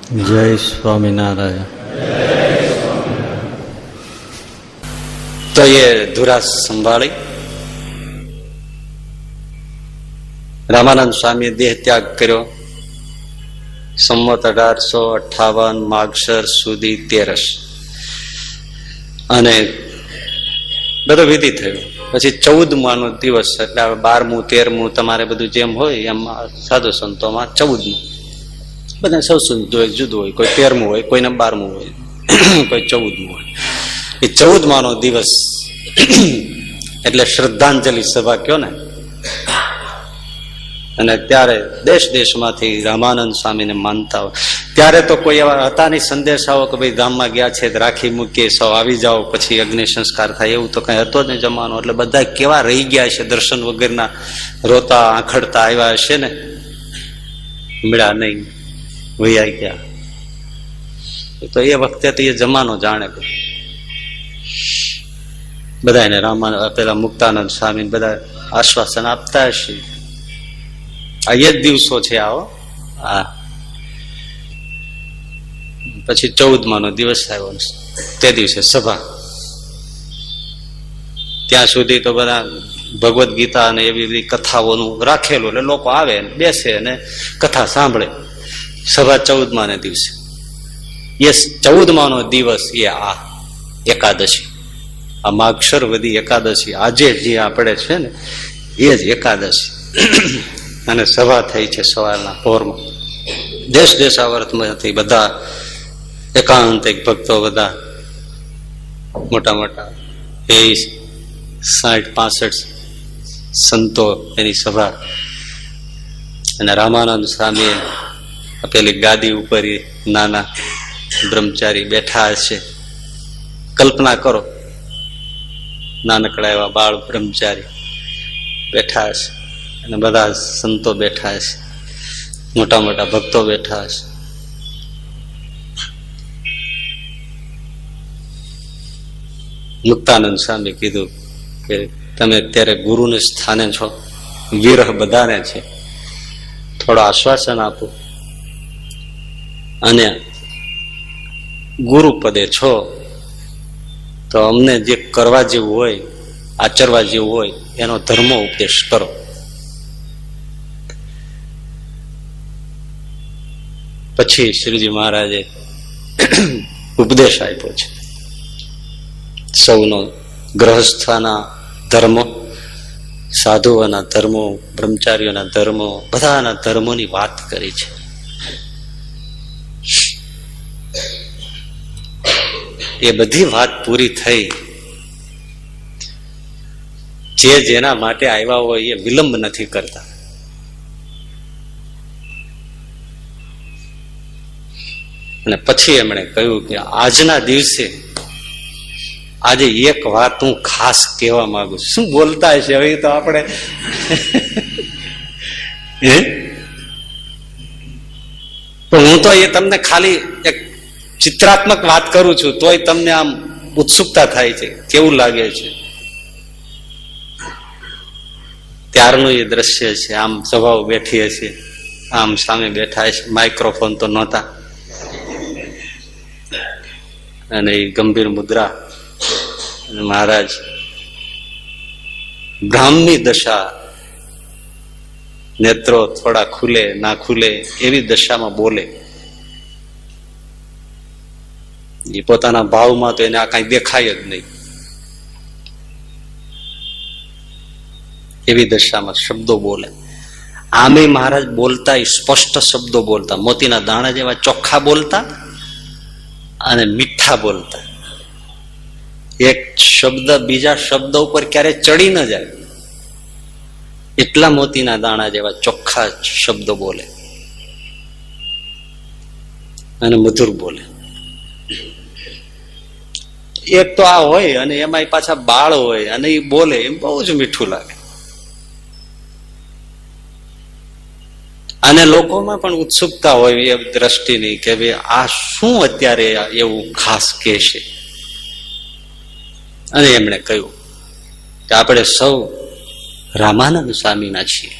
જય સ્વામિનારાયણ. તો એ ધુરા સંભાળી રામાનંદ સ્વામીએ દેહ ત્યાગ કર્યો. સંમત 1858 માગસર સુધી 13 અને બધો વિધિ થયો. પછી 14માંનો દિવસ એટલે 12મું 13મું તમારે બધું જેમ હોય એમ સાધુ સંતોમાં 14મું બધા સૌ જુદું હોય. કોઈ 13મું હોય, કોઈને 12મું હોય, કોઈ 14મું હોય. એ 14માંનો દિવસ એટલે શ્રદ્ધાંજલિ સભા કયો ને. અને ત્યારે દેશ દેશમાંથી રામાનંદ સ્વામીને માનતા હોય. ત્યારે તો કોઈ એવા હતા નહીં સંદેશાઓ કે ભાઈ ધામમાં ગયા છે રાખી મૂકીએ સૌ આવી જાઓ પછી અગ્નિ સંસ્કાર થાય, એવું તો કઈ હતો જ નહીં જમાનો. એટલે બધા કેવા રહી ગયા છે, દર્શન વગરના રોતા આંખડતા આવ્યા હશે ને, મળ્યા નહીં, વૈયા ગયા. તો એ વખતે તો એ જમાનો જાણે બધા એને પેલા મુક્તાનંદ સ્વામી બધા આશ્વાસન આપતા હશે. આ એ જ દિવસો છે આવો. હા, પછી 14માંનો દિવસ આવ્યો, તે દિવસે સભા. ત્યાં સુધી તો બધા ભગવદ્ ગીતા અને એવી બધી કથાઓનું રાખેલું, એટલે લોકો આવે બેસે અને કથા સાંભળે. સભા 14માંને દિવસે. એ 14માંનો દિવસ એ આ એકાદશી, આ માગશર વદી એકાદશી આજે જે આપણે છે ને એ જ એકાદશી. અને સભા થઈ છે સવારના પોરમાં. દેશ દેશાવર્તમાંથી બધા એકાંતિક ભક્તો, બધા મોટા મોટા 60-65 સંતો એની સભા. અને રામાનંદ સ્વામી પેલી ગાદી ઉપર નાના બ્રહ્મચારી બેઠા હશે. કલ્પના કરો, નાનકડા એવા બાળ બ્રહ્મચારી બેઠા હશે અને બધા સંતો બેઠા હશે, મોટા મોટા ભક્તો બેઠા હશે. મુક્તાનંદ સ્વામી કીધું કે તમે અત્યારે ગુરુને સ્થાને છો, વિરહ બધાને છે, થોડો આશ્વાસન આપો. અને ગુરુ પદે છો તો અમને જે કરવા જેવું હોય, આચરવા જેવું હોય એનો ધર્મ ઉપદેશ કરો. પછી શ્રીજી મહારાજે ઉપદેશ આપ્યો છે. સૌનો ગ્રહસ્થના ધર્મો, સાધુઓના ધર્મો, બ્રહ્મચારીઓના ધર્મો, બધાના ધર્મોની વાત કરી છે. એ બધી વાત પૂરી થઈ. જે જેના માટે આવ્યા હોય એ વિલંબ નથી કરતા. અને પછી એમણે કહ્યું કે આજના દિવસે આજે એક વાત હું ખાસ કહેવા માંગુ છું. શું બોલતા હશે હવે તો આપણે તો હું તો એ તમને ખાલી એક ચિત્રાત્મક વાત કરું છું, તોય તમને આમ ઉત્સુકતા થાય છે, કેવું લાગે છે. ત્યારનું એ દ્રશ્ય છે. આમ સભાઓ બેઠી હશે, આમ સામે બેઠા હશે, માઇક્રોફોન તો નહોતા, અને એ ગંભીર મુદ્રા. મહારાજ બ્રાહ્મની દશા, નેત્રો થોડા ખુલે ના ખુલે એવી દશામાં બોલે. એ પોતાના ભાવમાં તો એને આ કઈ દેખાય જ નહીં. એવી દશામાં શબ્દો બોલે. આમે મહારાજ બોલતા સ્પષ્ટ શબ્દો બોલતા, મોતીના દાણા જેવા ચોખ્ખા બોલતા અને મીઠા બોલતા. એક શબ્દ બીજા શબ્દ ઉપર ક્યારે ચડી ન જાય એટલા મોતીના દાણા જેવા ચોખ્ખા શબ્દો બોલે અને મધુર બોલે. એક તો આ હોય અને એમાં પાછા બાળ હોય અને એ બોલે, એમ બહુ જ મીઠું લાગે. અને લોકોમાં પણ ઉત્સુકતા હોય એ દ્રષ્ટિની કે ભાઈ આ શું અત્યારે એવું ખાસ કે છે. અને એમણે કહ્યું કે આપણે સૌ રામાનંદ સ્વામીના છીએ.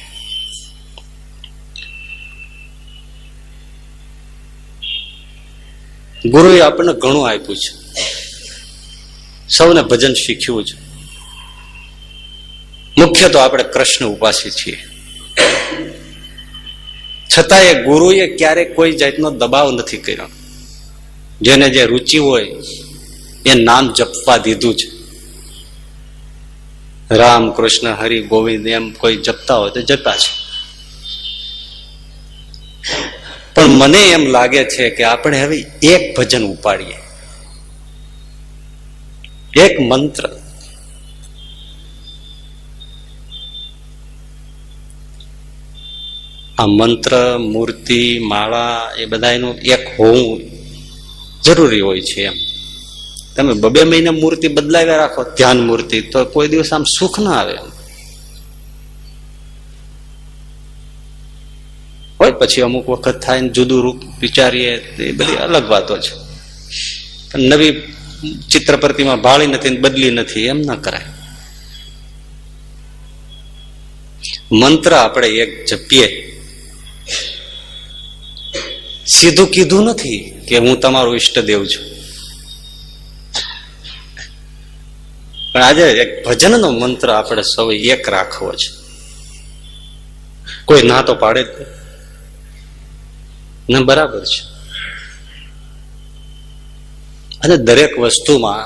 ગુરુએ આપણને ઘણું આપ્યું છે, સૌને ભજન શીખ્યું છે. મુખ્ય તો આપણે કૃષ્ણ ઉપાસી છીએ. છતાં એ ગુરુએ ક્યારેય કોઈ જાતનો દબાવ નથી કર્યો. જેને જે રુચિ હોય એ નામ જપવા દીધું છે. રામ, કૃષ્ણ, હરિ, ગોવિંદ એમ કોઈ જપતા હોય તો જપતા છે. પણ મને એમ લાગે છે કે આપણે હવે એક ભજન ઉપાડીએ, એક મંત્ર. આ મંત્ર, મૂર્તિ, માળા એ બધા એનું એક હોવું જરૂરી હોય છે. એમ તમે 2 મહિને મૂર્તિ બદલાવ્યા રાખો, ધ્યાન મૂર્તિ, તો કોઈ દિવસ આમ સુખ ના આવે. હોય પછી અમુક વખત થાય ને જુદું રૂપ વિચારીએ, એ બધી અલગ વાતો છે. નવી ચિત્ર પ્રતિમા ભાળી નથી, બદલી નથી, એમ ના કરાય. મંત્ર આપણે એક જપીએ. સીધું કીધું નથી કે હું તમારો ઈષ્ટદેવ છું, પણ આજે એક ભજનનો મંત્ર આપણે સૌ એક રાખવો છે. કોઈ ના તો પાડે જ ને, બરાબર છે. અને દરેક વસ્તુમાં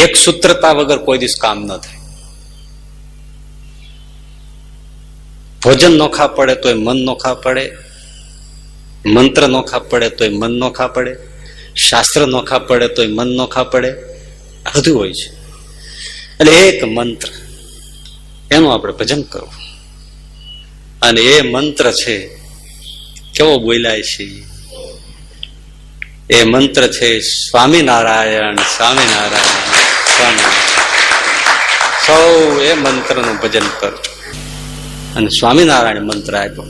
એક સૂત્રતા વગર કોઈ દિવસ કામ ન થાય. ભોજન નોખા પડે તોય મન નોખા પડે, મંત્ર નોખા પડે તોય મન નોખા પડે, શાસ્ત્ર નોખા પડે તોય મન નોખા પડે. આ બધું હોય છે. એટલે એક મંત્ર, એનું આપણે ભજન કરવું. અને એ મંત્ર છે, કેવો બોલાય છે એ મંત્ર છે, સ્વામિનારાયણ સ્વામિનારાયણ સ્વામિનારાયણ. સૌ એ મંત્રનું ભજન કરજો. અને સ્વામિનારાયણ મંત્ર આપ્યો,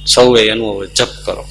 સૌએ એનો જપ કરો.